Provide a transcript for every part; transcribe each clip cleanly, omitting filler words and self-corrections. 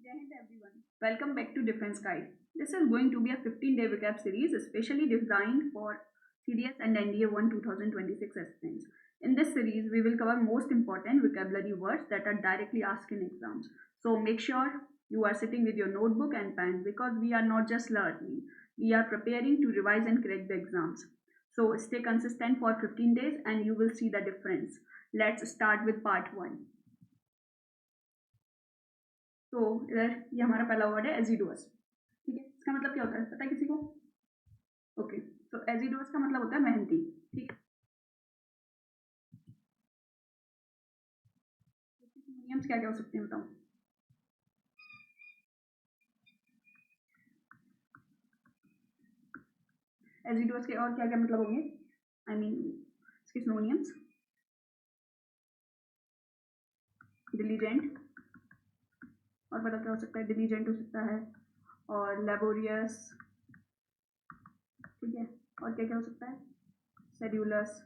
Jai Hind everyone. Welcome back to Defense Guide. This is going to be a 15-day vocab series especially designed for CDS and NDA 1 2026 aspirants. In this series, we will cover most important vocabulary words that are directly asked in exams. So make sure you are sitting with your notebook and pen because we are not just learning, we are preparing to revise and correct the exams. So stay consistent for 15 days and you will see the difference. Let's start with part 1. तो इधर ये हमारा पहला word है एजिडुअस. ठीक है, इसका मतलब क्या होता है पता है किसी को? ओके, तो एजिडुअस का मतलब होता है मेहनती. ठीक है, सिनोनिम्स क्या क्या हो सकते हैं बताओ. एजिडुअस के और क्या क्या मतलब होंगे? आई मीन इसके सिनोनिम्स. डिलीजेंट, और पता क्या हो सकता है? डिलीजेंट हो सकता है, और लेबोरियस. ठीक है, और क्या क्या हो सकता है? सेड्यूलस.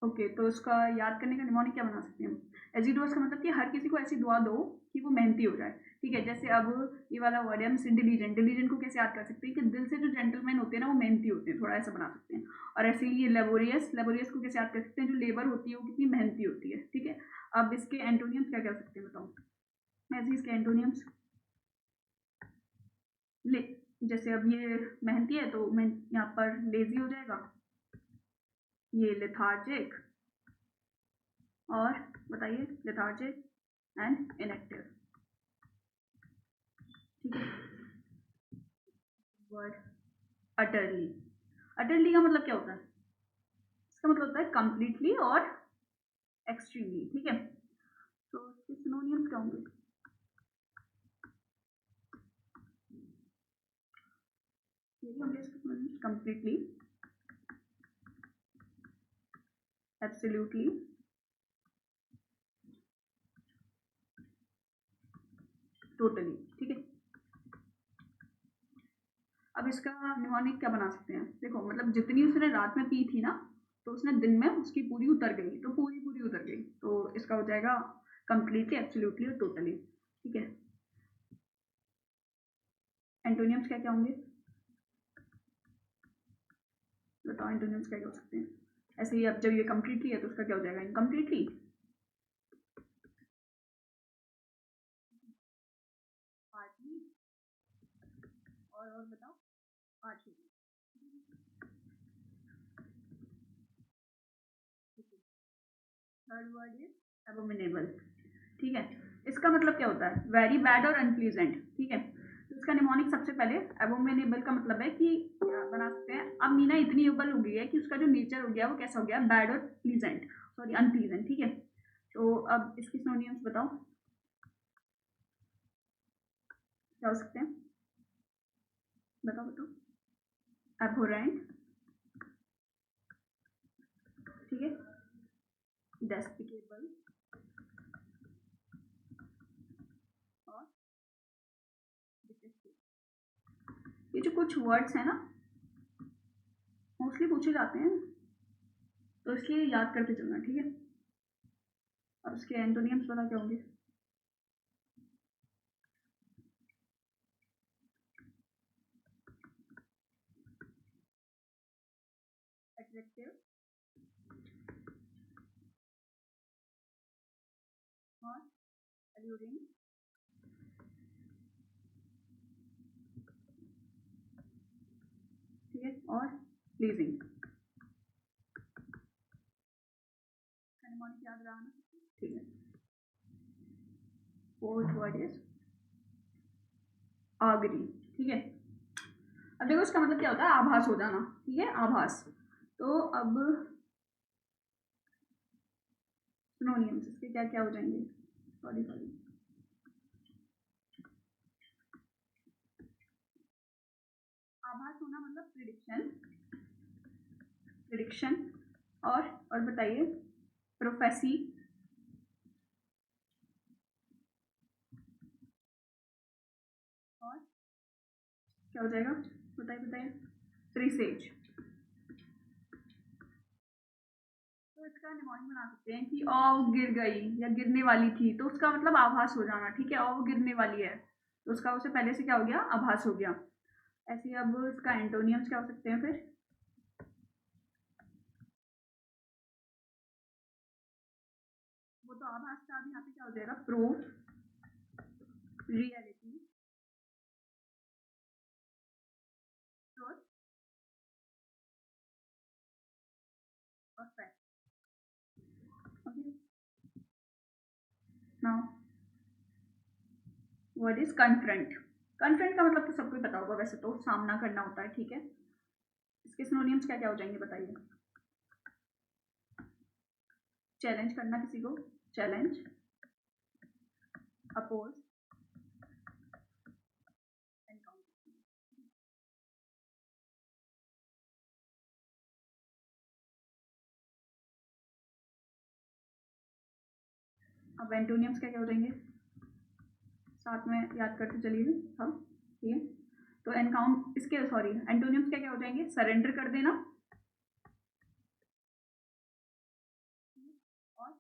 ओके, तो इसका याद करने का निमोनिक क्या बना सकते हैं हम? एजिडुअस का मतलब कि हर किसी को ऐसी दुआ दो कि वो मेहनती हो जाए. ठीक है, जैसे अब ये वाला वर्ड है हम डिलीजेंट. डिलीजेंट को कैसे याद कर सकते हैं कि दिल से जो जेंटलमैन होते हैं ना वो मेहनती होते हैं, थोड़ा ऐसा बना सकते हैं. और ऐसे ही ये लेबोरियस, लेबोरियस को कैसे याद कर सकते हैं? जो लेबर होती है वो कितनी मेहनती होती है. ठीक है, अब इसके एंटोनियम्स क्या कर सकते हैं बताओ. ऐसे इसके एंटोनियम्स ले, जैसे अब ये मेहनती है तो यहाँ पर लेजी हो जाएगा, ये लेथार्जिक, और बताइए लेथार्जिक एंड इनएक्टिव. ठीक है, वर्ड अटरली. अटरली का मतलब क्या होता है? इसका मतलब होता है कंप्लीटली और एक्सट्रीमली. ठीक है, तो इसके सिनोनिम्स क्या होंगे? यही होंगे इसके सिनोनिम्स. Completely, absolutely, totally. ठीक है, अब इसका निमोनिक क्या बना सकते हैं? देखो मतलब जितनी उसने रात में पी थी ना तो उसने दिन में उसकी पूरी उतर गई, तो पूरी पूरी उतर गई. तो इसका हो जाएगा कंप्लीटली, एब्सोल्युटली और टोटली. ठीक है, एंटोनियम्स क्या क्या होंगे बताओ. एंटोनियम्स क्या क्या हो सकते हैं? ऐसे ही अब जब ये कंप्लीटली है तो उसका क्या हो जाएगा? इनकम्प्लीटली. पार्टली, और बताओ. Partly. Third word is abominable. ठीक है, इसका मतलब क्या होता है? वेरी बैड और अनप्लीजेंट. ठीक है, तो इसका निमोनिक सबसे पहले एबोमिनेबल का मतलब है कि क्या बना सकते हैं? अब मीना इतनी एबल हो गई है कि उसका जो नेचर हो गया वो कैसा हो गया? बैड और प्लीजेंट, सॉरी अनप्लीजेंट. ठीक है, तो अब इसके सिनोनिम्स बताओ क्या हो सकते हैं? बताओ बताओ. एबोरेंट. ठीक है, डेस्पिकेबल और डिटेस्टेबल. ये जो कुछ वर्ड्स हैं ना मोस्टली पूछे जाते हैं तो इसलिए याद करके चलना. ठीक है, अब इसके एंटोनियम्स पता क्या होंगे? एट्रैक्टिव और alluring. ठीक है, और प्लीजिंग. याद रहा ना? ठीक है, फोर्थ वर्ड इज आगरी. ठीक है, अब देखो इसका मतलब क्या होता है? आभास हो जाना. ठीक है, आभास. तो अब सिनोनिम्स इसके क्या क्या हो जाएंगे? सॉरी सॉरी, आभास होना मतलब प्रिडिक्शन. प्रिडिक्शन, और बताइए प्रोफेसी. और क्या हो जाएगा? बताइए बताइए. प्रीसेज. तो इसका इसका निमोनिक बना सकते हैं कि ओ गिर गई या गिरने वाली थी, तो उसका मतलब आभास हो जाना, ठीक है, ओ गिरने वाली है तो उसका उसे पहले से क्या हो गया, आभास हो गया। ऐसे ही अब इसका एंटोनियम्स क्या हो सकते हैं फिर, वो तो आभास था, अब यहाँ पे क्या हो जाएगा, प्रूव, रियलिटी, ट्रुथ और fact. Okay, now what is confront. Confront का मतलब तो सबको ही पता होगा, वैसे तो सामना करना होता है, ठीक है। इसके सिनोनिम्स क्या क्या हो जाएंगे बताइए। चैलेंज करना किसी को, चैलेंज, अपोज, एनकाउंटर। अब एंटोनियम्स क्या क्या हो जाएंगे, साथ में याद करते चलिए हम, ठीक है। तो एनकाउंट इसके सॉरी एंटोनियम्स क्या क्या हो जाएंगे, सरेंडर कर देना और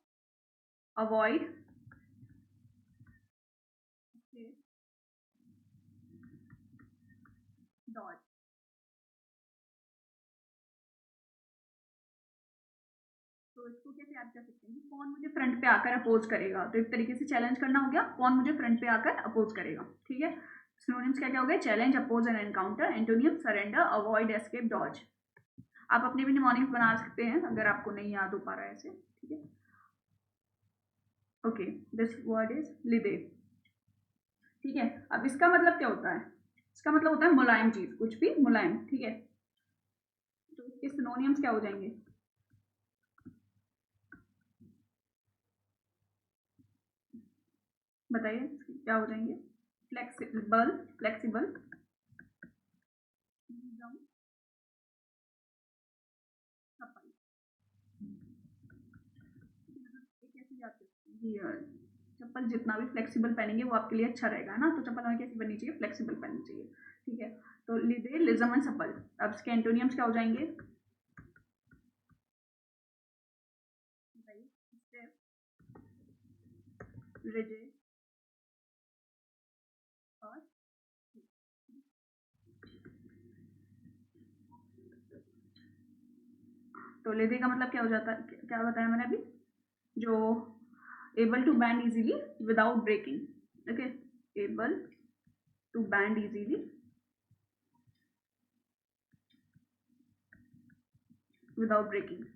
अवॉइड, डॉज। तो इसको कैसे याद कर सकते हैं कि कौन मुझे फ्रंट पे आकर अपोज करेगा, तो एक तरीके से चैलेंज करना हो गया, कौन मुझे फ्रंट पे आकर अपोज करेगा, ठीक है। सिनोनिम्स क्या क्या हो गए, challenge, oppose and encounter. Antonym surrender, avoid, escape, dodge. आप अपने भी निमोनिम्स बना सकते हैं अगर आपको नहीं याद हो पा रहा है ऐसे, ठीक है। ओके, दिस वर्ड इज लिदे, ठीक है। अब इसका मतलब क्या होता है, इसका मतलब होता है मुलायम चीज, कुछ भी मुलायम, ठीक है। तो इसके सिनोनिम्स क्या हो जाएंगे, बताइए क्या हो जाएंगे। फ्लेक्सिबल, फ्लेक्सिबल, चप्पल जितना भी फ्लेक्सिबल पहनेंगे वो आपके लिए अच्छा रहेगा, है ना। तो चप्पल हमें कैसी बननी चाहिए, फ्लेक्सिबल पहननी चाहिए, ठीक है। तो लिदे, लिजम एंड सपल। अब इसके एंटोनियम्स क्या हो जाएंगे, रिजिड और, तो लिदे का मतलब क्या हो जाता है, क्या बताया मैंने अभी, जो able to bend easily without breaking, okay, able to bend easily without breaking।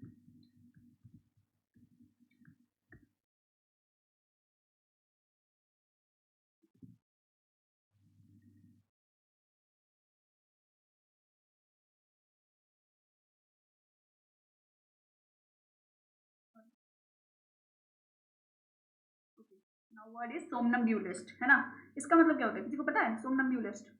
Now word is somnambulist, है ना। इसका मतलब क्या होता है, किसी को पता है सोमनम्ब्यूलिस्ट,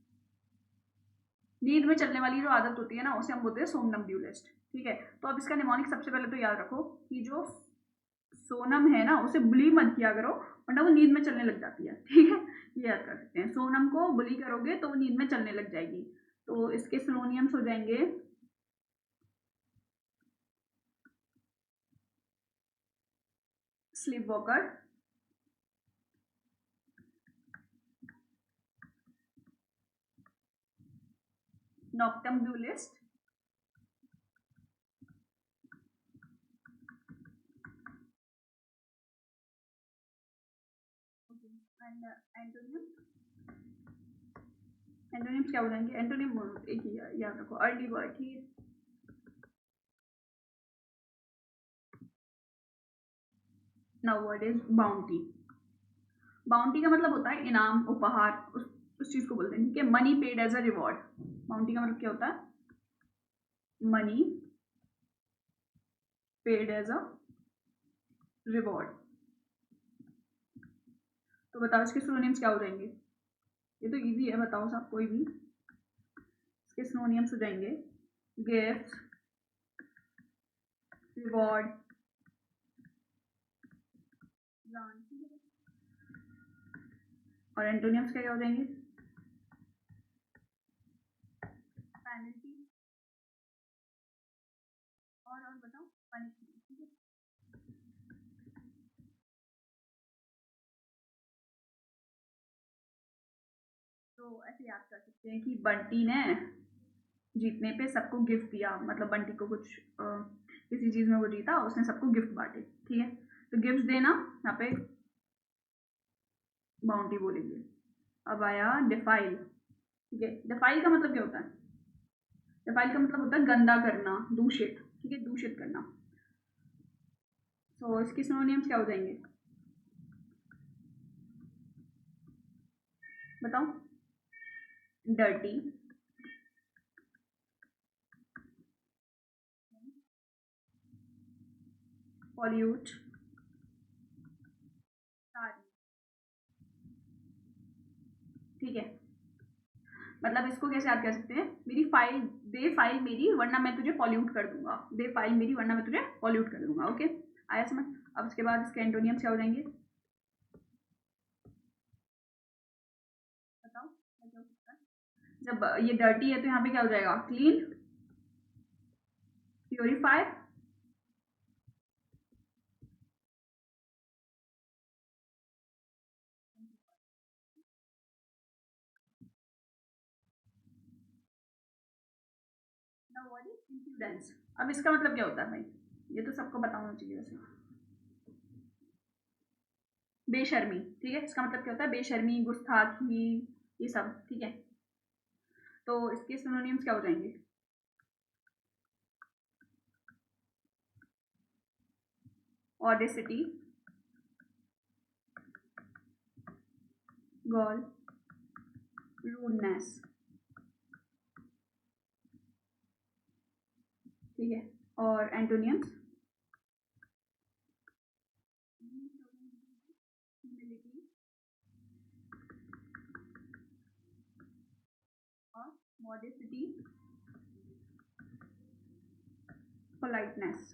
नींद में चलने वाली जो आदत होती है ना उसे हम बोलते हैं सोमनम्ब्यूलिस्ट, ठीक है। तो अब इसका निमोनिक सबसे पहले तो याद रखो कि जो सोनम है ना उसे बुली मत किया करो, वरना वो नींद में चलने लग जाती है, ठीक है। ये याद कर सकते हैं, सोनम को बुली करोगे तो वो नींद में चलने लग जाएगी। तो इसके सिनोनियम्स हो जाएंगे, sleep walker, noctambulist, and antonym. Antonyms क्या हो जाएंगे, एंटोनिम एक ही याद रखो, अर्ली बर्ड, ठीक है। Now word is bounty. Bounty का मतलब होता है इनाम, उपहार, उस चीज को बोलते हैं, ठीक है। Money paid as a reward, bounty का मतलब क्या होता है, money paid as a reward. तो बताओ इसके सिनोनिम्स क्या हो जाएंगे, ये तो इजी है, बताओ सब कोई भी। इसके सिनोनिम्स हो जाएंगे, गिफ्ट, रिवॉर्ड, और एंटोनियम्स क्या हो जाएंगे, पेनल्टी और बताओ पनिशमेंट, ठीक है। तो ऐसे याद कर सकते हैं कि बंटी ने जीतने पे सबको गिफ्ट दिया, मतलब बंटी को कुछ किसी चीज़ में वो जीता, उसने सबको गिफ्ट बांटे, ठीक है। तो गिफ्ट देना यहाँ पे बाउंड्री बोलेंगे। अब आया डिफाइल, ठीक है। डिफाइल का मतलब क्या होता है? डिफाइल का मतलब होता है गंदा करना, दूषित, ठीक है, दूषित करना। तो इसके सिनोनिम्स क्या हो जाएंगे बताओ? डर्टी, पॉल्यूट, ठीक है। मतलब इसको कैसे याद कर सकते हैं? मेरी फाइल, दे फाइल मेरी वरना मैं तुझे पॉल्यूट कर दूंगा, दे फाइल मेरी वरना मैं तुझे पॉल्यूट कर दूंगा, ओके। आया समझ? अब उसके बाद इसके एंटोनियम्स क्या हो जाएंगे बताओ? क्या हो सकता है? जब ये डर्टी है तो यहाँ पे क्या हो जाएगा? Clean, purify, influence. अब इसका मतलब क्या होता है भाई? ये तो सबको पता होना चाहिए वैसे। बेशर्मी, ठीक है। इसका मतलब क्या होता है? बेशर्मी, गुस्ताखी, ये सब, ठीक है। तो इसके सिनोनिम्स क्या हो जाएंगे? ऑडेसिटी, गॉल, रूडनेस, ठीक है। और एंटोनियम्स? ह्यूमिलिटी और मॉडेसिटी, पोलाइटनेस।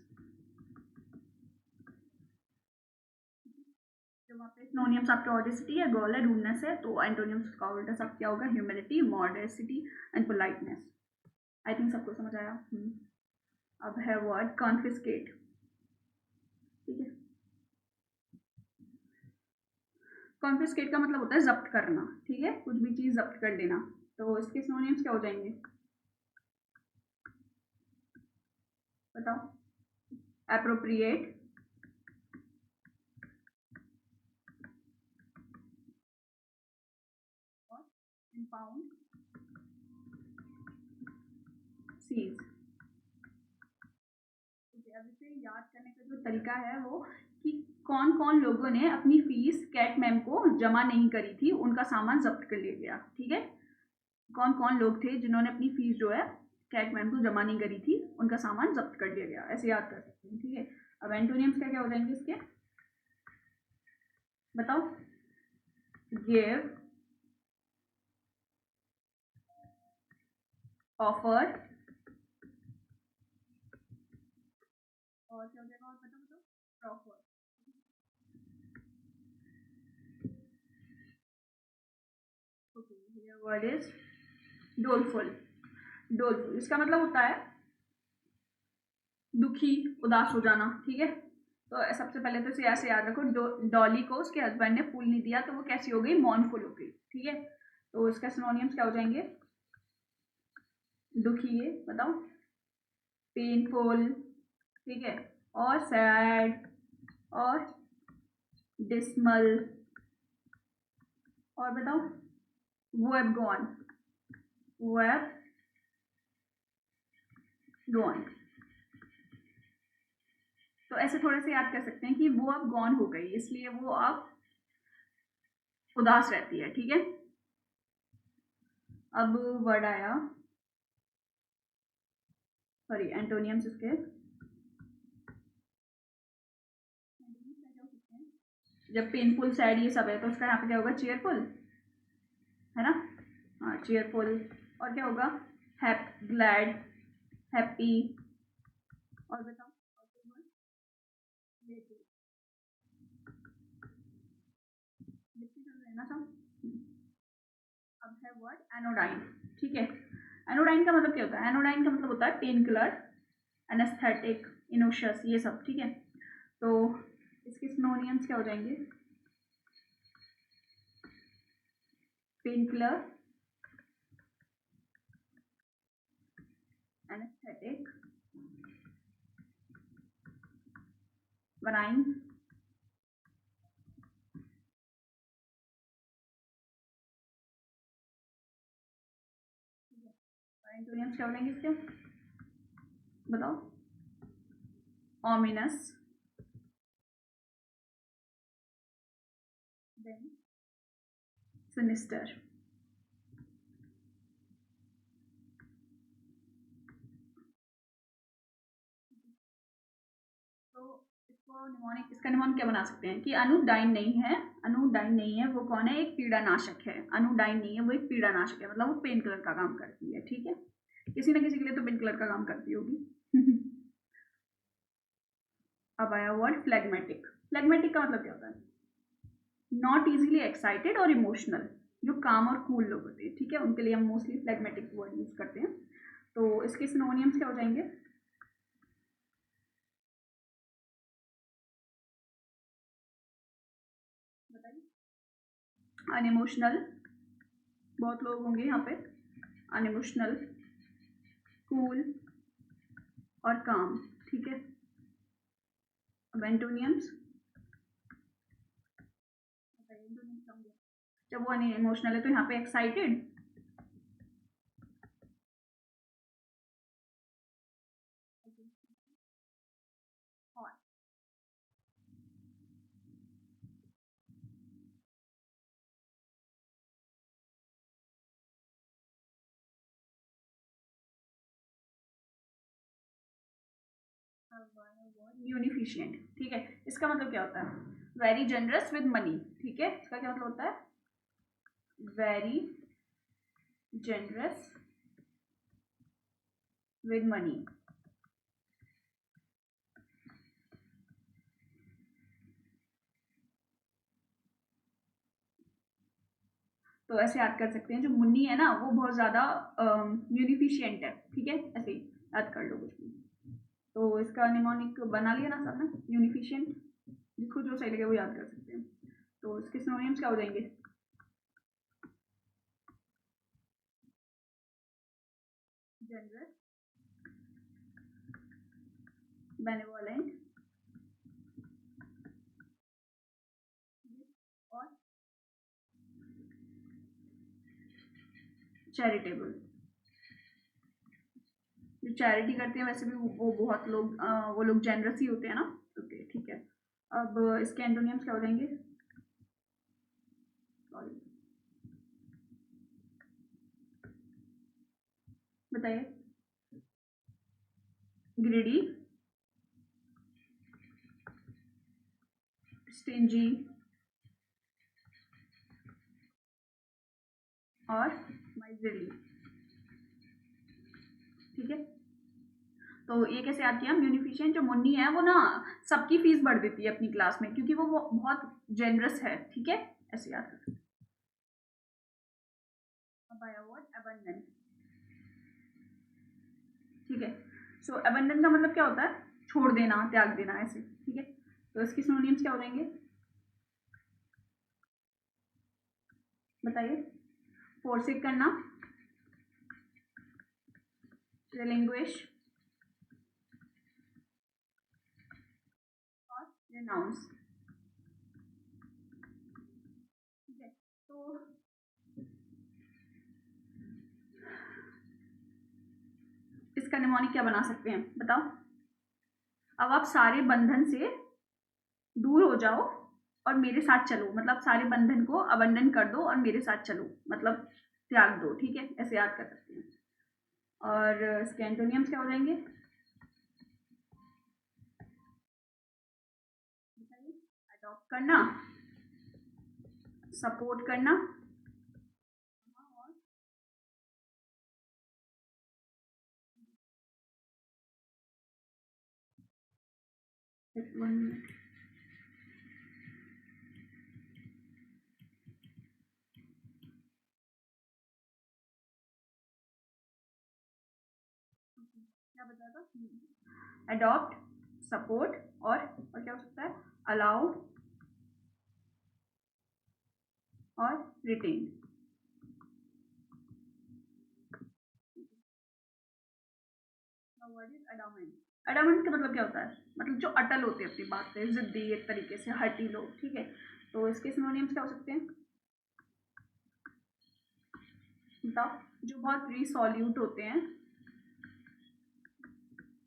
जो वहाँ पे सिनोनिम्स आपके ऑडेसिटी है, गॉल है, रूडनेस है, तो एंटोनियम्स का उल्टा सब क्या होगा? Humility, modesty and politeness. I think सबको समझ आया। अब है वर्ड कॉन्फिस्केट, ठीक है। कॉन्फिस्केट का मतलब होता है जब्त करना, ठीक है, कुछ भी चीज़ जब्त कर लेना। तो इसके सिनोनिम्स क्या हो जाएंगे बताओ? एप्रोप्रिएट, और इम्पाउंड, सीज। अब इसे याद करने का जो तरीका है वो कि कौन कौन लोगों ने अपनी फीस कैट मैम को जमा नहीं करी थी, उनका सामान जब्त कर लिया गया, ठीक है। कौन कौन लोग थे जिन्होंने अपनी फीस जो है कैट मैम को जमा नहीं करी थी, उनका सामान जब्त कर लिया गया, ऐसे याद कर सकते हैं, ठीक है। अब एंटोनियम्स क्या क्या हो जाएंगे इसके बताओ? गिव, ऑफर, और क्या हो जाएगा? और बताओ बताओ? Proper. Okay, here word is doleful. Doleful इसका मतलब होता है दुखी, उदास हो जाना, ठीक है। तो सबसे पहले तो इसे ऐसे याद रखो, डॉली को उसके हस्बैंड ने फूल नहीं दिया तो वो कैसी हो गई? मॉर्नफुल हो गई, ठीक है। तो इसका सिनोनिम्स क्या हो जाएंगे? दुखी है बताओ? पेनफुल, ठीक है, और सैड, और डिसमल, और बताओ? वो हैव गॉन, वो हैव गॉन। तो ऐसे थोड़े से याद कर सकते हैं कि वो अब गॉन हो गई, इसलिए वो अब उदास रहती है, ठीक है। अब वर्ड आया, सॉरी एंटोनियम्स इसके। जब पेनफुल, सैड ये सब है तो उसका यहाँ पे क्या होगा? चेयरफुल, है ना? हाँ, चेयरफुल। और क्या होगा? ग्लैड, हैप्पी, और बताओ? है ना सब? अब है वर्ड एनोडाइन, ठीक है। एनोडाइन का मतलब क्या होता है? एनोडाइन का मतलब होता है पेन किलर, एनेस्थेटिक, इनोशियस, ये सब, ठीक है। तो इसके सिनोनिम्स क्या हो जाएंगे? पेन किलर, anesthetic, benign, एंटोनियम्स क्या बोलेंगे इसके, बताओ। ominous, then sinister. तो इसको निमोनिक, इसका निमोनिक क्या बना सकते हैं कि अनुडाइन नहीं है, अनुडाइन नहीं है, वो कौन है, एक पीड़ानाशक है। अनुडाइन नहीं है, वो एक पीड़ानाशक है, मतलब वो पेन किलर का काम करती है, ठीक है। किसी ना किसी के लिए तो पेन किलर का काम करती होगी। अब आया वर्ड फ्लेगमेटिक। फ्लेगमेटिक का मतलब क्या होता है, नॉट इजीली एक्साइटेड और इमोशनल, जो काम और कूल लोग होते हैं, ठीक है, उनके लिए हम मोस्टली फ्लेगमेटिक वर्ड यूज करते हैं। तो इसके सिनोनिम्स क्या हो जाएंगे, बताइए। अनइमोशनल, बहुत लोग होंगे यहाँ पे, अनइमोशनल, कूल और काम, ठीक है। अब एंटोनियम्स, जब वो अनइमोशनल है तो यहाँ पे एक्साइटेड, यूनिफिशियंट, ठीक है। इसका मतलब क्या होता है, वेरी जनरस विद मनी, ठीक है। इसका क्या मतलब होता है, वेरी जनरस विद मनी। तो ऐसे याद कर सकते हैं, जो मुन्नी है ना वो बहुत ज़्यादा यूनिफिशियंट है, ठीक है, ऐसे याद कर लो कुछ भी। तो इसका निमोनिक बना लिया ना सबने, यूनिफिशियंट, जिसको जो सही लगे वो याद कर सकते हैं। तो इसके सिनोनिम्स क्या हो जाएंगे, जनरस, बेनेवोलेंट और चैरिटेबल। जो चैरिटी करते हैं वैसे भी वो बहुत लोग वो लोग जेनरस ही होते हैं ना। ओके, ठीक है। अब इसके एंटोनियम्स क्या हो जाएंगे, सॉरी, बताइए। ग्रीडी, स्टिंजी और माइजरली, ठीक है। तो ये कैसे याद किया, म्यूनिफिशियंट जो मुन्नी है वो ना सबकी फीस बढ़ देती है अपनी क्लास में, क्योंकि वो बहुत जेनरस है, ठीक है, ऐसे याद कर सकते हैं। अब आया वर्ड अबंडेंट, ठीक है। सो अबंडेंट का मतलब क्या होता है, छोड़ देना, त्याग देना, ऐसे, ठीक है। तो इसकी सिनोनिम्स क्या हो जाएंगे, बताइए। फोर्सिक करना, रिलिंग्विश और रिनाउंस, ठीक है। तो इसका निमोनिक क्या बना सकते हैं, बताओ। अब आप सारे बंधन से दूर हो जाओ और मेरे साथ चलो, मतलब सारे बंधन को अबंडन कर दो और मेरे साथ चलो, मतलब त्याग दो, ठीक है, ऐसे याद कर सकते हैं। और इसके एंटोनियम्स क्या हो जाएंगे, अडॉप्ट करना, सपोर्ट करना और क्या बताया था, अडॉप्ट, सपोर्ट और क्या हो सकता है, अलाउ और retain. What is adamant? Adamant का मतलब क्या होता है? मतलब जो अटल होते हैं अपनी बात पे, जिद्दी एक तरीके से, हठी लोग, ठीक है। तो इसके सिनोनिम्स क्या हो सकते हैं बताओ? जो बहुत रिसोल्यूट होते हैं,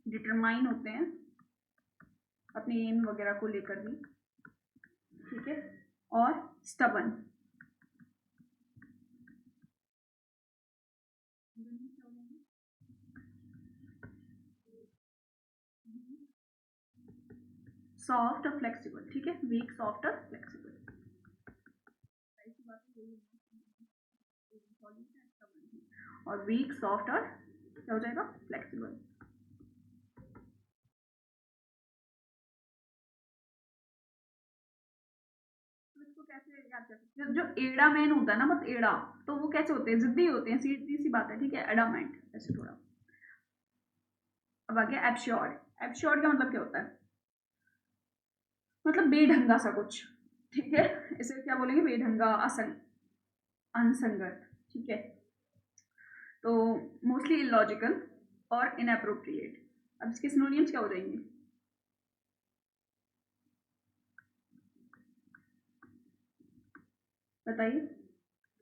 डिटरमाइन होते हैं अपनी एम वगैरह को लेकर भी, ठीक है, और स्टबन। सॉफ्ट और फ्लेक्सिबल, ठीक है, वीक, सॉफ्ट और फ्लेक्सिबल। और वीक, सॉफ्ट और क्या हो जाएगा? फ्लेक्सिबल। इसको कैसे याद कर सकते हैं? जो एड़ा मैन होता है ना, बस एड़ा, तो वो कैसे होते हैं? जिद्दी होते हैं, सीधी सी बात है, ठीक है। एडामेंट ऐसे थोड़ा। अब आ गया एब्श्योर्ड। एब्श्योर्ड का मतलब क्या होता है? मतलब बेढंगा सा कुछ, ठीक है। इसे क्या बोलेंगे? बेढंगा, असंग, अनसंगत, ठीक है। तो मोस्टली इलॉजिकल और इनअप्रोप्रिएट। अब इसके सिनोनिम्स क्या हो जाएंगे? बताइए।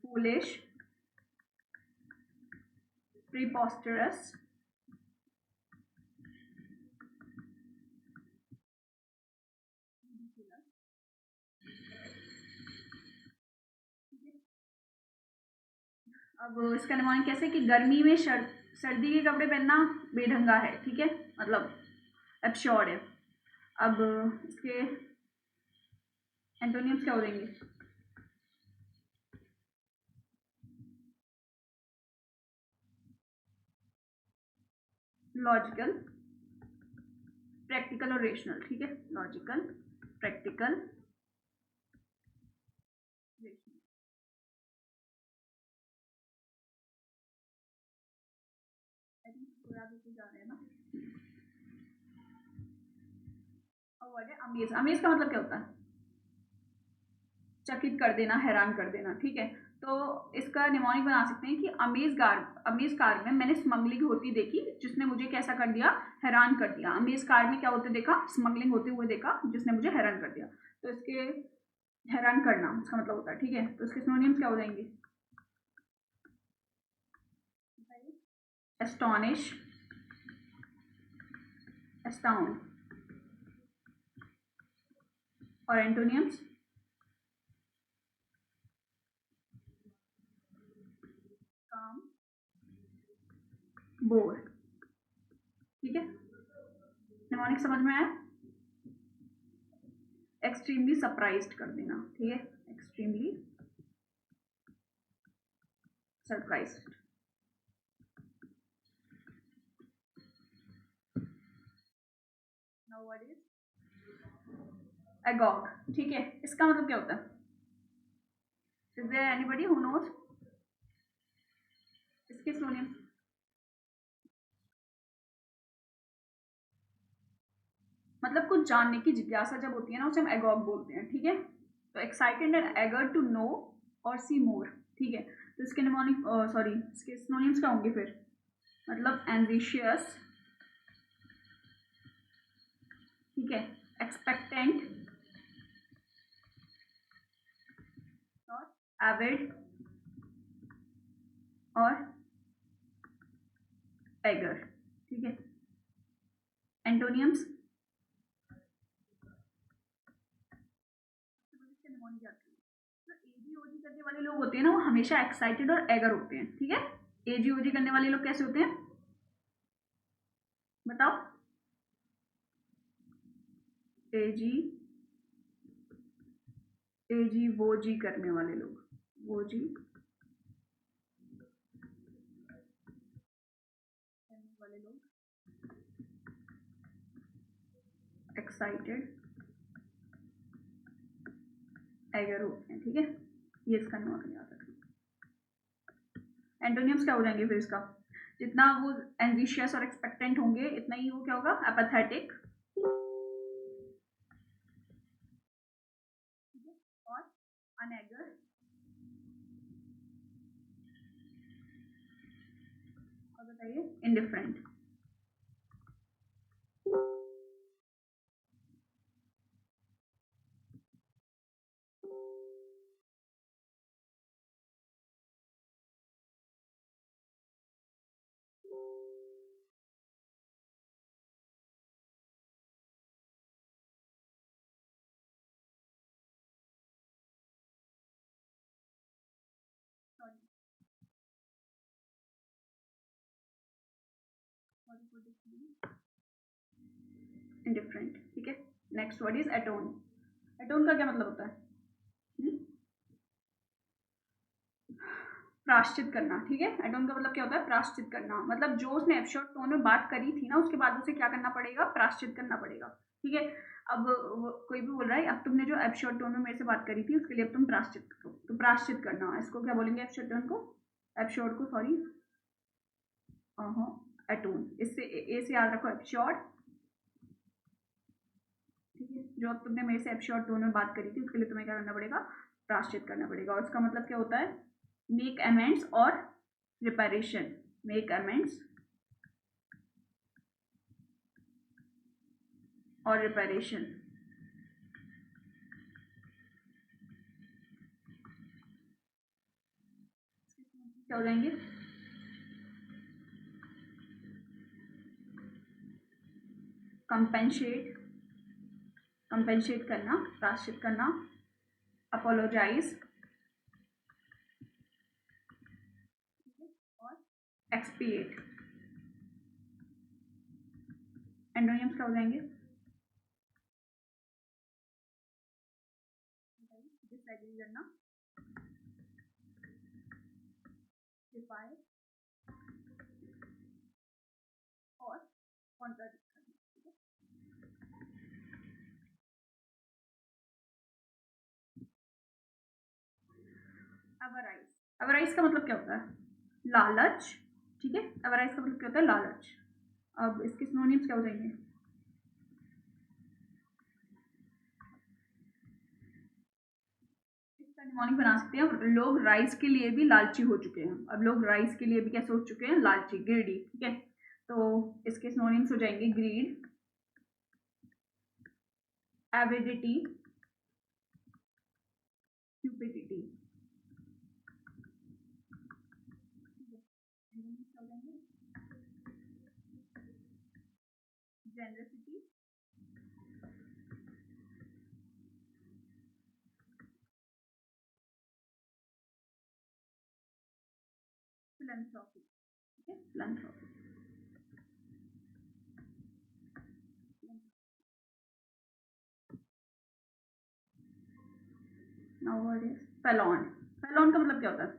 फूलिश, प्रीपोस्टरस, अब इसका अनुमान कैसे कि गर्मी में सर्दी के कपड़े पहनना बेढंगा है, ठीक है, मतलब एब्श्योर्ड है। अब इसके एंटोनिम्स क्या हो जाएंगे? लॉजिकल, प्रैक्टिकल और रेशनल, ठीक है। Logical, practical, rational. I think पूरा भी जा रहे हैं ना। और वर्ड है अमेज। अमेज का मतलब क्या होता है? चकित कर देना, हैरान कर देना, ठीक है। तो इसका निमोनिक बना सकते हैं कि अमेज कार में मैंने स्मगलिंग होती देखी, जिसने मुझे कैसा कर दिया? हैरान कर दिया। अमेज कार में क्या होते देखा? स्मगलिंग होते हुए देखा, जिसने मुझे हैरान कर दिया। तो इसके हैरान करना इसका मतलब होता है, ठीक है। तो इसके सिनोनिम्स क्या हो जाएंगे? एस्टोनिश, एस्टाउंड। और एंटोनियम्स? काम, बोर, ठीक है। निमोनिक समझ में आया? एक्सट्रीमली सरप्राइज्ड कर देना, ठीक है। Extremely surprised. Now what is agog, ठीक है। इसका मतलब क्या होता है? Is there anybody who knows? इसके सिनोनिम्स? मतलब कुछ जानने की जिज्ञासा जब होती है ना, उसे हम एगॉग बोलते हैं, ठीक है। तो excited and eager to know और सी मोर, ठीक है। तो इसके निमोनिक सॉरी इसके सिनोनिम्स क्या होंगे फिर? मतलब एम्बिशियस, ठीक है, एक्सपेक्टेंट और एविड और एगर, ठीक है। एंटोनियम्स? जो एजी ओजी करने वाले लोग होते हैं ना, वो हमेशा एक्साइटेड और एगर होते हैं, ठीक है। एजी ओजी करने वाले लोग कैसे होते हैं बताओ? एजी, एजी वो जी करने वाले लोग, वो जी करने वाले लोग एक्साइटेड एगर होते हैं, ठीक है। ये इसका नाम याद रखना। एंटोनियम्स क्या हो जाएंगे फिर इसका? जितना वो एम्बिशियस और एक्सपेक्टेंट होंगे, इतना ही वो क्या होगा? एपैथेटिक और अनएगर और बताइए इंडिफरेंट। इंडिफरेंट, ठीक है। Next word is atone. Atone का क्या मतलब होता है? प्राश्चित करना, ठीक है। एटोन का मतलब क्या होता है? प्राश्चित करना। मतलब जो उसने एब्सोर्ड टोन में बात करी थी ना, उसके बाद उसे क्या करना पड़ेगा? प्राश्चित करना पड़ेगा, ठीक है। अब कोई भी बोल रहा है अब तुमने जो एब्सोर्ड टोन में मेरे से बात करी थी उसके लिए अब तुम प्राश्चित करो, तो प्राश्चित करना, इसको क्या बोलेंगे? एब्सोर्ड टोन को, एब्सोर्ड को, सॉरी, एटोन। इससे ए से याद रखो, एब्सोर्ड, ठीक है। जो अब तुमने मेरे से एब्सोर्ड टोन में बात करी थी उसके लिए तुम्हें क्या करना पड़ेगा? प्राश्चित करना पड़ेगा। और इसका मतलब क्या होता है? मेक अमेंड्स और रिपेरेशन। मेक अमेंड्स और रिपेरेशन। क्या हो जाएंगे? कंपेंसेट, कंपेंसेट करना, प्राश्चित करना। अपोलोजाइज और एक्सपिएट। एंटोनियम्स क्या हो जाएंगे? डिसएग्री करना, डिफाई और कॉन्ट्राडिक्ट करना, ठीक है। अवराइज, अवराइज का मतलब क्या होता है? लालच, ठीक है। अवराइज का मतलब क्या होता है? लालच। अब इसके सिनोनिम्स क्या हो जाएंगे? इसका निमोनिक बना सकते हैं, लोग राइस के लिए भी लालची हो चुके हैं। अब लोग राइस के लिए भी कैसे हो चुके हैं? लालची, ग्रीडी, ठीक है। तो इसके सिनोनिम्स हो जाएंगे greed, avidity, cupidity. Generosity, philanthropy, ठीक है, philanthropy. Now what is felon? Felon का मतलब क्या होता है?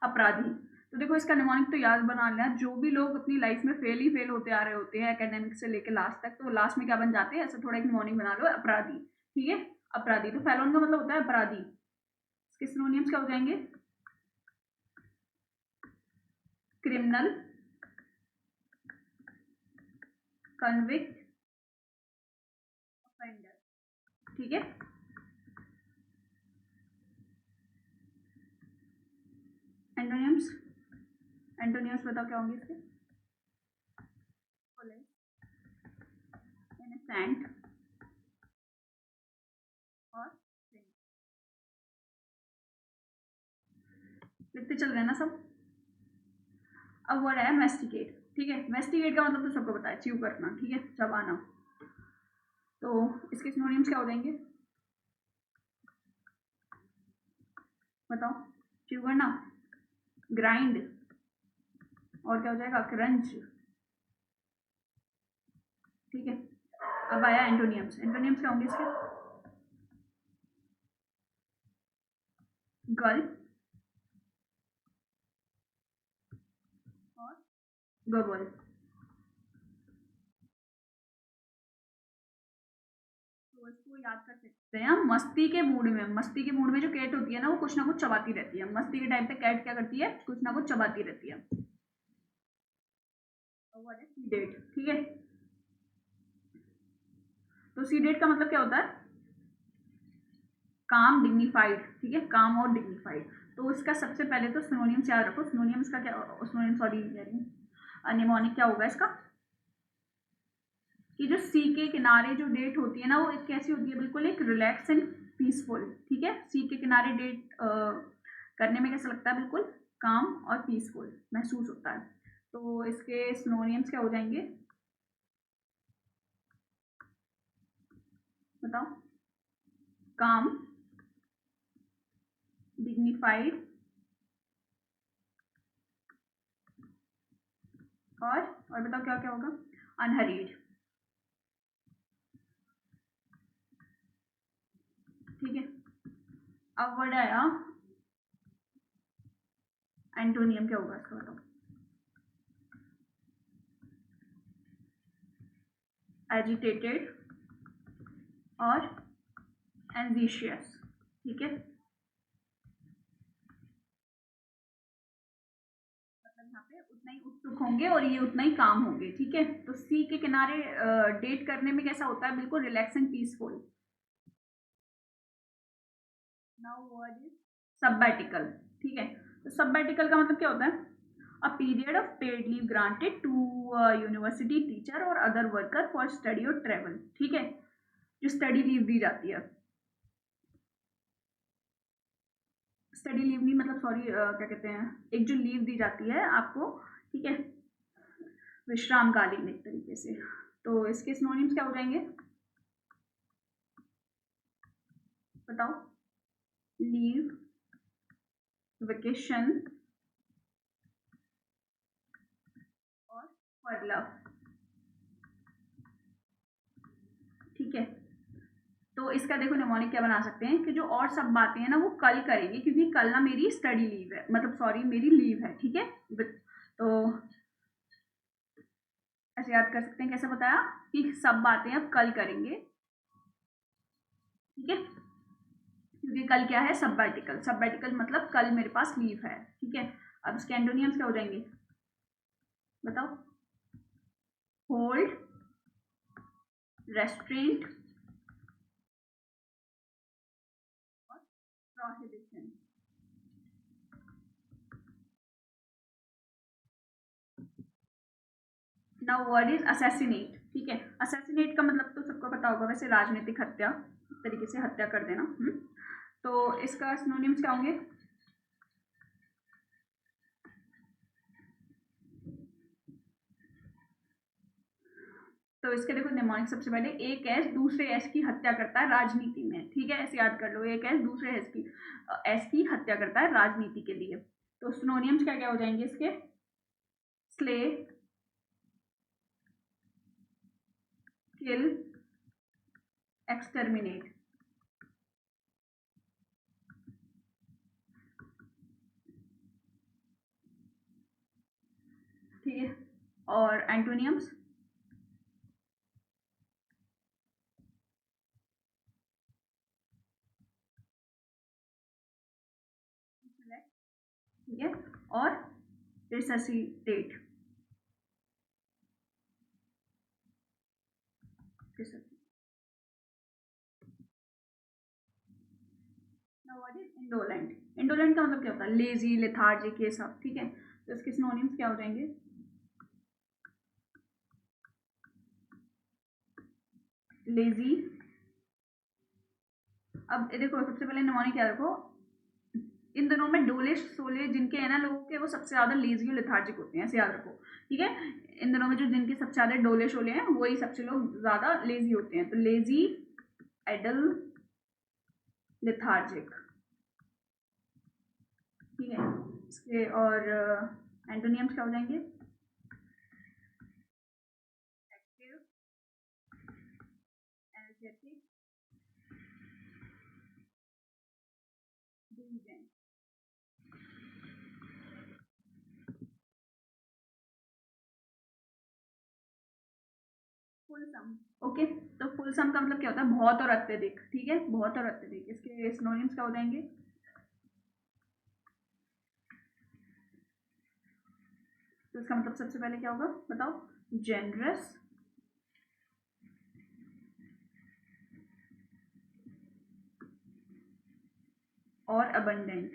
अपराधी। तो देखो इसका निमोनिक तो याद बना लेना, जो भी लोग अपनी लाइफ में फेल ही फेल होते आ रहे होते हैं एकेडमिक से लेकर लास्ट तक, तो लास्ट में क्या बन जाते हैं? ऐसा थोड़ा एक निमोनिक बना लो, अपराधी, ठीक है। अपराधी, तो फेलोन का मतलब होता है अपराधी। इसके सिनोनिम्स क्या हो जाएंगे? क्रिमिनल, कन्विक्ट, ऑफेंडर, ठीक है। एंटोनिम्स, एंटोनिम्स बताओ क्या होंगे इसके? इनसेंट और लिखते चल रहे हैं ना सब। अब वर्ड है मेस्टिकेट, ठीक है। मेस्टिकेट का मतलब तो सबको पता है, च्यू करना, ठीक है, चबाना। तो इसके सिनोनिम्स क्या हो जाएंगे? बताओ। च्यू करना, ग्राइंड, और क्या हो जाएगा? क्रंच, ठीक है। अब आया एंटोनियम्स। एंटोनियम्स क्या होंगे इसके? गल्प और गबल। तो इसको याद कर सकते हैं हम मस्ती के मूड में। मस्ती के मूड में जो कैट होती है ना, वो कुछ ना कुछ चबाती रहती है। मस्ती के टाइम पे कैट क्या करती है? कुछ ना कुछ चबाती रहती है। सीडेट, ठीक है। तो सीडेट का मतलब क्या होता है? काम, डिग्निफाइड, ठीक है, काम और डिग्निफाइड। तो इसका सबसे पहले तो सिनोनिम्स याद रखो। सिनोनिम्स का क्या? सिनोनिम, सॉरी, निमोनिक क्या होगा इसका? कि जो सी के किनारे जो डेट होती है ना, वो कैसी होती है? बिल्कुल एक रिलैक्स एंड पीसफुल, ठीक है। सी के किनारे डेट करने में कैसा लगता है? बिल्कुल काम और पीसफुल महसूस होता है। तो इसके सिनोनिम्स क्या हो जाएंगे? बताओ। काम, डिग्निफाइड और बताओ क्या क्या होगा? अनहरीड। ठीक है, अब वर्ड आया एंटोनियम, क्या होगा इसका बताओ। एजिटेटेड और एंजिशियस। ठीक है, मतलब यहाँ पे उतना ही उत्सुक होंगे और ये उतना ही काम होंगे। ठीक है, तो सी के किनारे डेट करने में कैसा होता है, बिल्कुल relax and peaceful. Now word is sabbatical. ठीक है, तो सबैटिकल का मतलब क्या होता है, a period of paid leave granted to university teacher और अदर वर्कर फॉर स्टडी और ट्रेवल। ठीक है, जो स्टडी लीव दी जाती है, स्टडी लीव नहीं मतलब सॉरी क्या कहते हैं, एक जो लीव दी जाती है आपको, ठीक है, विश्राम कालीन एक तरीके से। तो इसके सिनोनिम्स क्या हो जाएंगे बताओ। लीव, वेकेशन और फर्लव। ठीक है, तो इसका देखो निमोनिक क्या बना सकते हैं कि जो और सब बातें हैं ना वो कल करेंगे, क्योंकि कल ना मेरी स्टडी लीव है, मतलब सॉरी मेरी लीव है। ठीक है, तो ऐसे याद कर सकते हैं, कैसे बताया कि सब बातें अब कल करेंगे। ठीक है, क्योंकि कल क्या है, सबैटिकल। सबैटिकल मतलब कल मेरे पास लीव है। ठीक है, अब इसके एंटोनियम्स क्या हो जाएंगे बताओ। होल्ड, रेस्ट्रेंट और prohibition. Now word is assassinate. ठीक है, असैसिनेट का मतलब तो सबको पता होगा वैसे, राजनीतिक हत्या, एक तरीके से हत्या कर देना। तो इसका सिनोनिम्स क्या होंगे, तो इसके देखो निमोनिक, सबसे पहले एक एस दूसरे एस की हत्या करता है राजनीति में। ठीक है, ऐसे याद कर लो, एक एस दूसरे एस की हत्या करता है राजनीति के लिए। तो सिनोनिम्स क्या क्या हो जाएंगे इसके, स्ले, किल, एक्सटर्मिनेट। ठीक है, और एंटोनियम्स, ठीक है, और रिससिटेट। इंडोलेंट। इंडोलेंट का मतलब क्या होता है, लेजी, लेथार्जिक, ये सब। ठीक है, तो इसके सिनोनिम्स क्या हो जाएंगे, लेजी। अब देखो सबसे पहले निमोनिक क्या रखो, इन दोनों में डोले सोले जिनके है ना लोगों के, वो सबसे ज्यादा लेजी और लेथार्जिक होते हैं, ऐसे याद रखो। ठीक है, इन दोनों में जो जिनके सबसे ज्यादा डोले शोले हैं वही सबसे लोग ज्यादा लेजी होते हैं। तो लेजी, एडल, लेथार्जिक। ठीक है, इसके और एंटोनियम्स क्या हो जाएंगे, एक्टिव, एनर्जेटिक, डिलीजेंट। फुल सम। ओके, तो फुल सम का मतलब क्या होता है, बहुत और अत्यधिक। ठीक है, बहुत और अत्यधिक। इसके सिनोनिम्स क्या हो जाएंगे, तो इसका मतलब सबसे पहले क्या होगा बताओ, जेनरस, और अबंडेंट।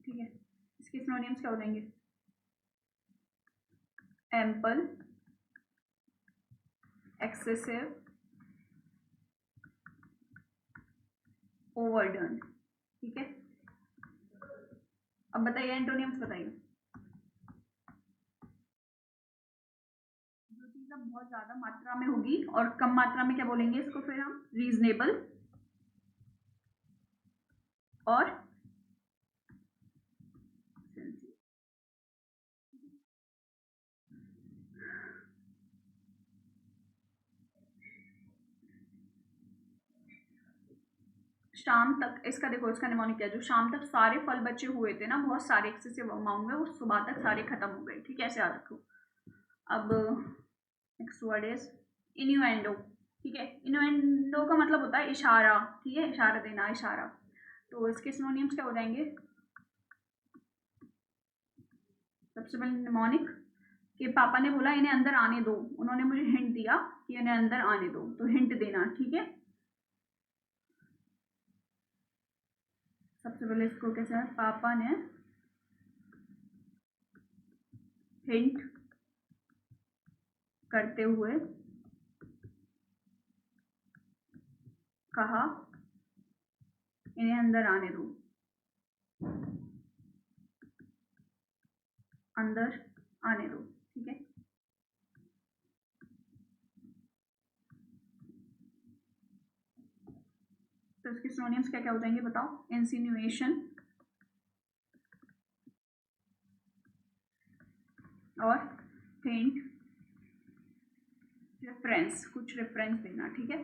ठीक है, इसके सिनोनिम्स क्या हो जाएंगे, एम्पल, एक्सेसिव, ओवरडन। ठीक है, अब बताइए एंटोनियम्स बताइए। जो चीज अब बहुत ज्यादा मात्रा में होगी, और कम मात्रा में क्या बोलेंगे इसको फिर हम, रीजनेबल और शाम तक, इसका देखो इसका निमोनिक क्या है, जो शाम तक सारे फल बचे हुए थे ना, बहुत सारे एक्सेसिव अमाउंट में, वो सुबह तक सारे खत्म हो गए। ठीक है, ऐसे याद रखो। अब नेक्स्ट वर्ड इज इन्यूएंडो। ठीक है, इन्यूएंडो का मतलब होता है इशारा। ठीक है, इशारा देना, इशारा। तो इसके सिनोनिम्स क्या हो जाएंगे? सबसे पहले निमोनिक, कि पापा ने बोला इन्हें अंदर आने दो, उन्होंने मुझे हिंट दिया कि इन्हें अंदर आने दो, तो हिंट देना। ठीक है, सबसे पहले इसको कैसे है, पापा ने हिंट करते हुए कहा इन्हें अंदर आने दो, अंदर आने दो। ठीक है, तो इसके सिनोनिम्स क्या क्या हो जाएंगे बताओ? इंसिनुएशन और हिंट, रेफरेंस, कुछ रेफरेंस देना। ठीक है,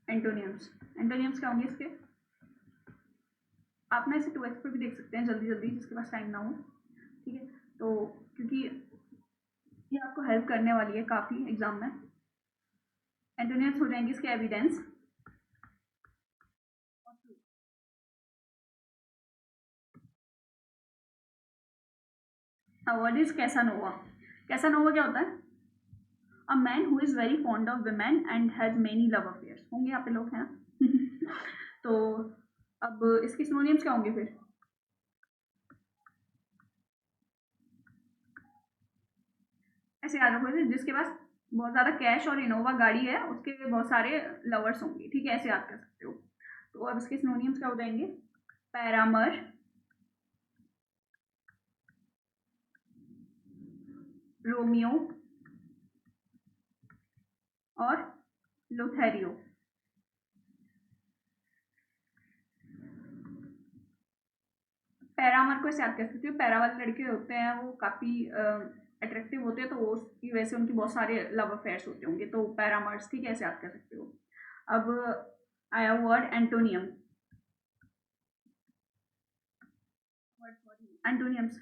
एंटोनियम्स, एंटोनियम्स क्या होंगे इसके? आप ना इसे 2x पे भी देख सकते हैं जल्दी जल्दी, जिसके पास टाइम ना हो। ठीक है, तो क्योंकि ये आपको हेल्प करने वाली है काफ़ी एग्जाम में। एंटोनियम्स हो जाएंगे इसके evidence, word is Casanova. Casanova क्या होता है? A man who is very fond of women and has many love affairs. होंगे यहाँ पे लोग, हैं ना? तो अब इसके सिनोनिम्स क्या होंगे फिर? ऐसे याद रखो, जिसके पास बहुत ज़्यादा कैश और इनोवा गाड़ी है, उसके बहुत सारे लवर्स होंगे। ठीक है, ऐसे याद कर सकते हो। तो अब इसके सिनोनिम्स क्या हो जाएंगे? पैरामर, रोमियो और लोथेरियो। पैरामर को ऐसे याद कर सकते हो, पैरा वाले लड़के होते हैं वो काफ़ी अट्रैक्टिव होते हैं, तो वो उसकी वजह से उनकी बहुत सारे लव अफेयर्स होते होंगे, तो पैरामर्स। ठीक है, ऐसे याद कर सकते हो। अब आया वर्ड एंटोनियम, एंटोनियम्स।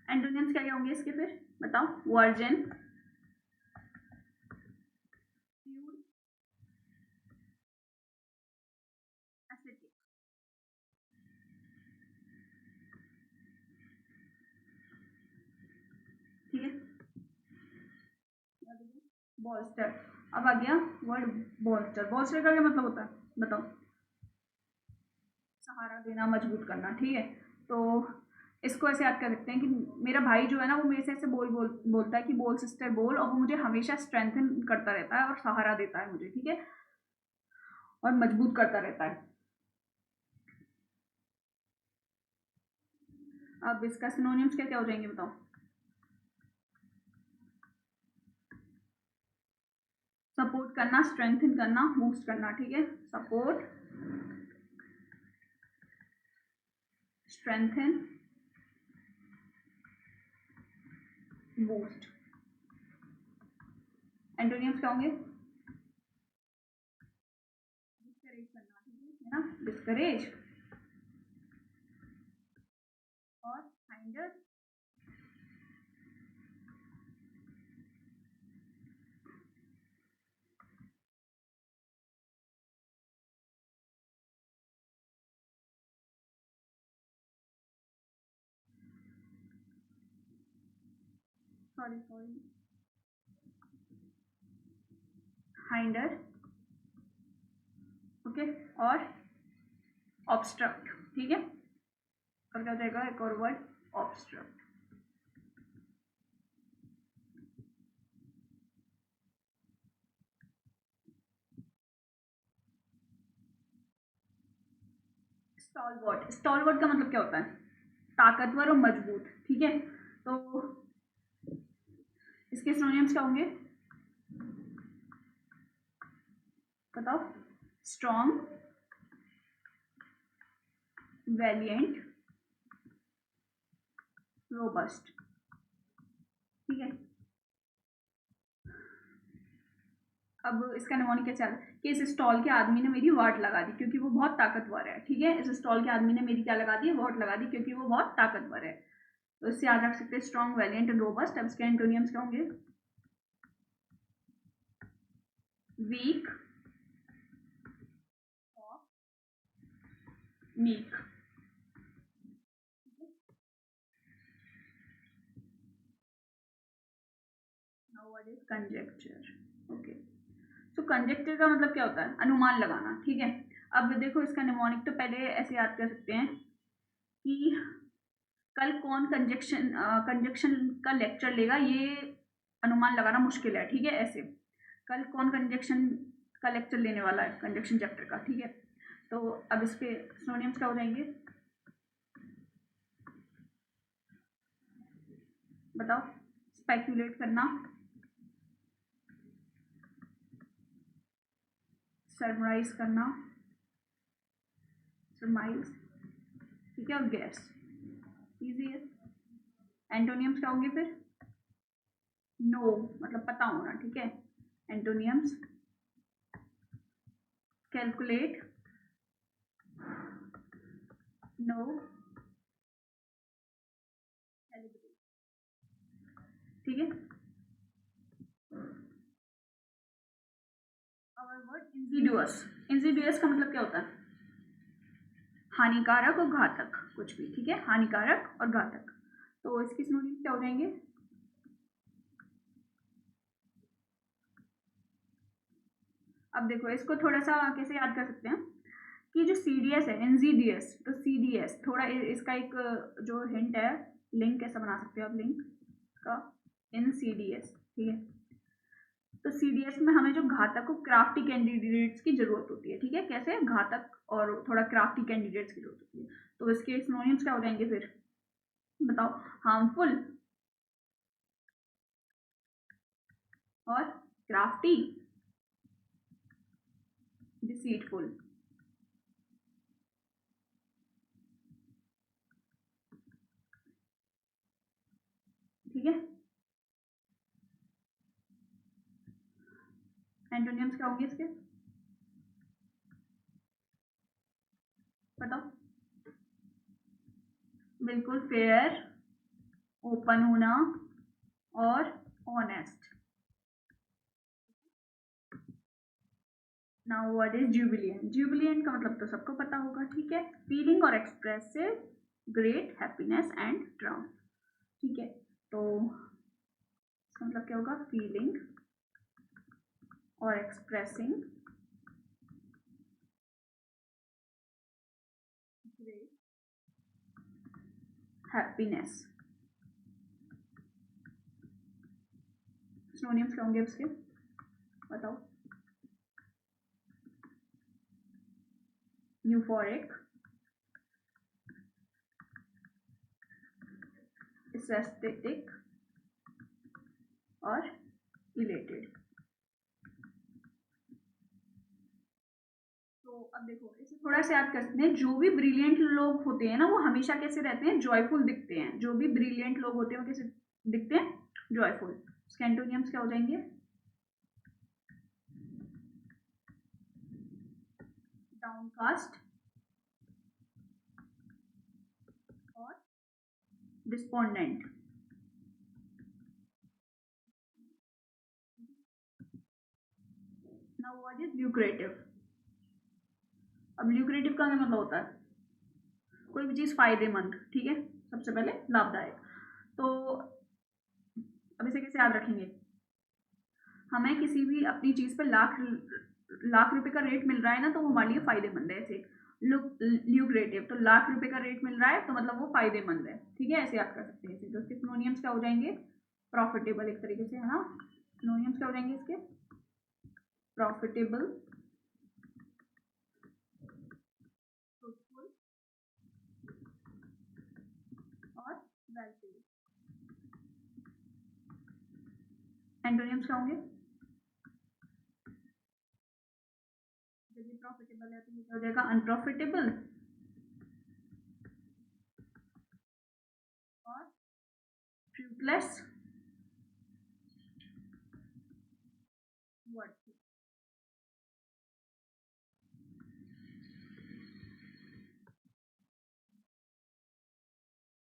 एंटोनियम्स क्या क्या होंगे इसके फिर बताओ? वर्जिन, ठीक है, बॉल्स्टर। अब आ गया वर्ड बॉल्स्टर। बॉल्स्टर का क्या मतलब होता है बताओ? सहारा देना, मजबूत करना। ठीक है, तो इसको ऐसे याद कर सकते हैं कि मेरा भाई जो है ना, वो मेरे से ऐसे बोलता है कि बोल सिस्टर बोल, और वो मुझे हमेशा स्ट्रेंथन करता रहता है और सहारा देता है मुझे। ठीक है, और मजबूत करता रहता है। अब इसका सिनोनिम्स क्या क्या हो जाएंगे बताओ? सपोर्ट करना, स्ट्रेंथन करना, बूस्ट करना। ठीक है, सपोर्ट, स्ट्रेंथन, बूस्ट। एंटोनियम्स क्या होंगे? डिस्करेज करना। ठीक है ना, डिस्करेज और हाइंडर, सॉरी हाइंडर। ओके, और ऑब्स्ट्रक्ट। ठीक है, और क्या हो जाएगा एक और वर्ड? ऑब्स्ट्रक्ट। स्टॉलवर्ट, स्टॉलवर्ट का मतलब क्या होता है? ताकतवर और मजबूत। ठीक है, तो इसके सिनोनिम्स क्या होंगे बताओ? Strong, Valiant, robust. ठीक है, अब इसका निमोनिक क्या चल कि इस स्टॉल के आदमी ने मेरी वाट लगा दी क्योंकि वो बहुत ताकतवर है। ठीक है, इस स्टॉल के आदमी ने मेरी क्या लगा दी, वाट लगा दी क्योंकि वो बहुत ताकतवर है। तो इससे याद रख सकते हैं स्ट्रॉन्ग, वैलियंट एंड रोबस्ट। अब इसके एंटोनियम्स क्या होंगे? Weak, meek. Now what is conjecture? Okay, तो कंजेक्चर का मतलब क्या होता है? अनुमान लगाना। ठीक है, अब देखो इसका निमोनिक तो पहले ऐसे याद कर सकते हैं कि कल कौन कंजक्शन कंजक्शन का लेक्चर लेगा, ये अनुमान लगाना मुश्किल है। ठीक है, ऐसे कल कौन कंजक्शन का लेक्चर लेने वाला है, कंजक्शन चैप्टर का। ठीक है, तो अब इसके सिनोनिम्स क्या हो जाएंगे बताओ? स्पेक्यूलेट करना, सरमाइज करना, सरमाइज। ठीक है, और गैस। इजी है। एंटोनियम्स क्या होंगे फिर? नो मतलब पता होना। ठीक है, एंटोनियम्स कैलकुलेट, नो, ठीक है। और वर्ड इंसिडियस। इंसिडियस का मतलब क्या होता है? हानिकारक और घातक, कुछ भी। ठीक है, हानिकारक और घातक। तो इसकी सिनोनिम्स क्या हो जाएंगे? अब देखो इसको थोड़ा सा कैसे याद कर सकते हैं कि जो CDS है, NZDS, तो CDS थोड़ा इसका एक जो हिंट है, लिंक कैसा बना सकते हो आप लिंक का? NCDS। ठीक है, तो CDS में हमें जो घातक और क्राफ्टी कैंडिडेट्स की जरूरत होती है। ठीक है, कैसे? घातक और थोड़ा क्राफ्टी कैंडिडेट्स की जरूरत होती है। तो इसके सिनोनिम्स क्या हो जाएंगे फिर बताओ? हार्मफुल और क्राफ्टी, डिसीटफुल। ठीक है, एंटोनियम्स क्या होंगे इसके बताओ? बिल्कुल फेयर, ओपन होना और honest. Now what is Jubilant? Jubilant का मतलब तो सबको पता होगा। ठीक है, फीलिंग और एक्सप्रेसिव ग्रेट हैप्पीनेस एंड ट्राउम्फ। ठीक है, तो इसका मतलब क्या होगा? फीलिंग और एक्सप्रेसिंग ग्रेट हैप्पीनेस। सिनोनिम्स क्या होंगे उसके बताओ? यूफोरिक, एस्थेटिक और इलेटेड। तो अब देखो इसे थोड़ा सा याद कर सकते हैं। जो भी ब्रिलियंट लोग होते हैं ना, वो हमेशा कैसे रहते हैं? जॉयफुल दिखते हैं। जो भी ब्रिलियंट लोग होते हैं वो कैसे दिखते हैं? जॉयफुल। इसके एंटोनियम्स क्या हो जाएंगे? डाउनकास्ट और despondent. Now what is lucrative? अब ल्यूक्रेटिव का मतलब होता है कोई भी चीज फायदेमंद। ठीक है, सबसे पहले लाभदायक। तो अब इसे कैसे याद रखेंगे? हमें किसी भी अपनी चीज पे लाख लाख रुपए का रेट मिल रहा है ना, तो वो हमारे लिए फायदेमंद है। ऐसे ल्यूक्रेटिव, तो लाख रुपए का रेट मिल रहा है तो मतलब वो फायदेमंद है। ठीक है, ऐसे याद कर सकते हैं इसे। तो इसके सिनोनियम्स क्या हो जाएंगे? प्रॉफिटेबल, एक तरीके से है ना। सिनोनियम्स क्या हो जाएंगे इसके? प्रॉफिटेबल, फ्रूटफुल और वेल्थी। एंटोनियम्स क्या होंगे? जब ये प्रॉफिटेबल है तो ये क्या हो जाएगा? अनप्रॉफिटेबल और fruitless, worth.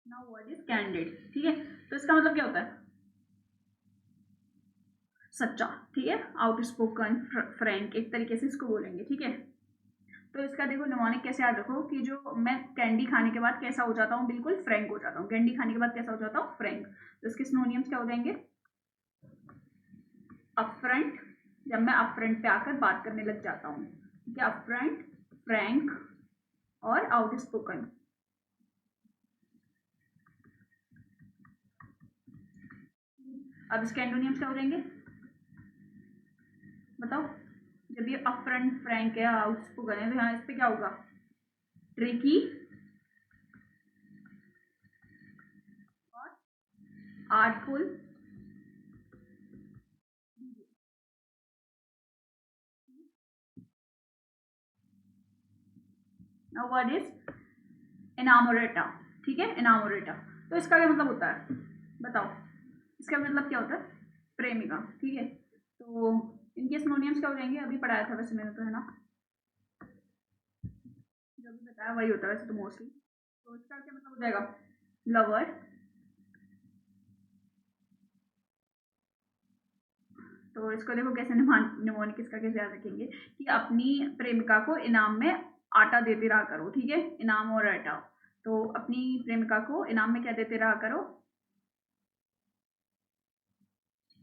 Now what is candid, ठीक है। तो इसका मतलब क्या होता है, सच्चा, ठीक है, आउटस्पोकन, फ्रैंक, एक तरीके से इसको बोलेंगे, ठीक है। तो इसका देखो निमोनिक कैसे याद रखो कि जो मैं कैंडी खाने के बाद कैसा हो जाता हूँ, बिल्कुल फ्रैंक हो जाता हूँ, कैंडी खाने के बाद कैसा हो जाता हूँ, फ्रैंक। तो इसके सिनोनिम्स क्या हो जाएंगे, अपफ्रंट, जब मैं अपफ्रंट पे आकर बात करने लग जाता हूँ, ठीक है, अपफ्रंट, फ्रैंक और आउटस्पोकन। अब इसके एंटोनिम्स क्या हो जाएंगे, बताओ। जब ये अपफ्रंट, फ्रैंक है, आउटस्पोकन है, तो यहाँ इस पे क्या होगा, ट्रिकी और आर्टफुल, नाउ व्हाट इज इनामोरेटा, ठीक है, इनामोरेटा। तो इसका क्या मतलब होता है, बताओ, इसका मतलब क्या होता है, प्रेमिका, ठीक है। तो इनके सिनोनिम्स क्या हो जाएंगे, अभी पढ़ाया था वैसे मैंने, तो है ना, जो भी बताया वही होता है वैसे तो मोस्टली। तो इसका क्या मतलब हो जाएगा, लवर, तो इसको देखो कैसे निमोनिक इसका कैसे याद रखेंगे कि अपनी प्रेमिका को इनाम में आटा देते रहा करो, ठीक है, इनाम और आटा। तो अपनी प्रेमिका को इनाम में क्या देते रहा करो,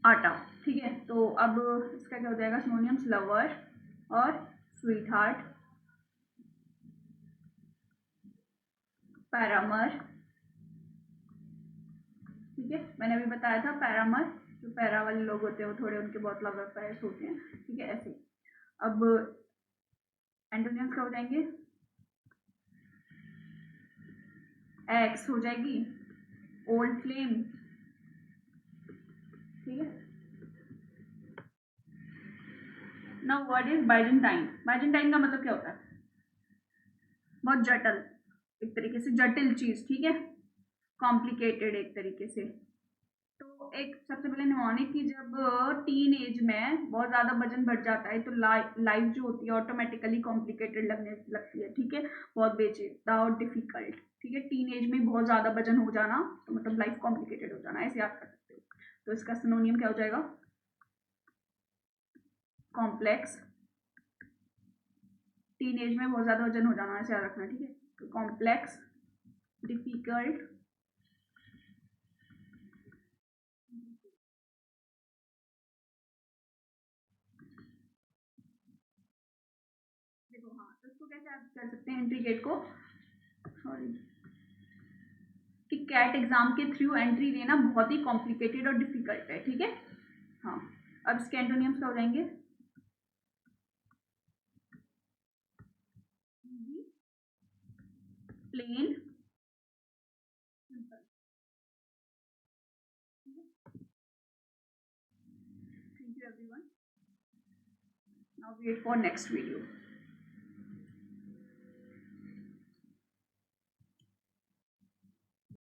आटा, ठीक है। तो अब इसका क्या हो जाएगा सिनोनिम्स, लवर और स्वीट हार्ट, पैरामर, ठीक है, मैंने अभी बताया था पैरामर, जो पैरा वाले लोग होते हैं वो थोड़े उनके बहुत लवर पैर्स होते हैं, ठीक है, ऐसे। अब एंटोनिम्स क्या हो जाएंगे, एक्स हो जाएगी, ओल्ड फ्लेम, ठीक है। Now what is Byzantine, Byzantine का मतलब क्या होता है, बहुत जटिल, एक तरीके से जटिल चीज, ठीक है, कॉम्प्लिकेटेड एक तरीके से। तो एक सबसे पहले निमोनिक की, जब टीन एज में बहुत ज्यादा वजन बढ़ जाता है तो लाइफ जो होती है ऑटोमेटिकली कॉम्प्लिकेटेड लगने लगती है, ठीक है, बहुत पेचीदा और डिफिकल्ट, ठीक है, टीन एज में बहुत ज्यादा वजन हो जाना तो मतलब लाइफ कॉम्प्लिकेटेड हो जाना, ऐसे याद कर सकते हो। तो इसका सिनोनियम क्या हो जाएगा, कॉम्प्लेक्स, टीन एज में बहुत ज्यादा वजन हो जाना, ऐसे याद रखना, ठीक है। तो कॉम्प्लेक्स, डिफिकल्ट, देखो हाँ, तो इसको कैसे आप कर सकते हैं इंट्रीगेट को, सॉरी, कि कैट एग्जाम के थ्रू एंट्री देना बहुत ही कॉम्प्लिकेटेड और डिफिकल्ट है, ठीक है। हाँ, अब इसके एंटोनियम्स क्या हो जाएंगे, plain, simple. Thank you everyone, now wait for next video.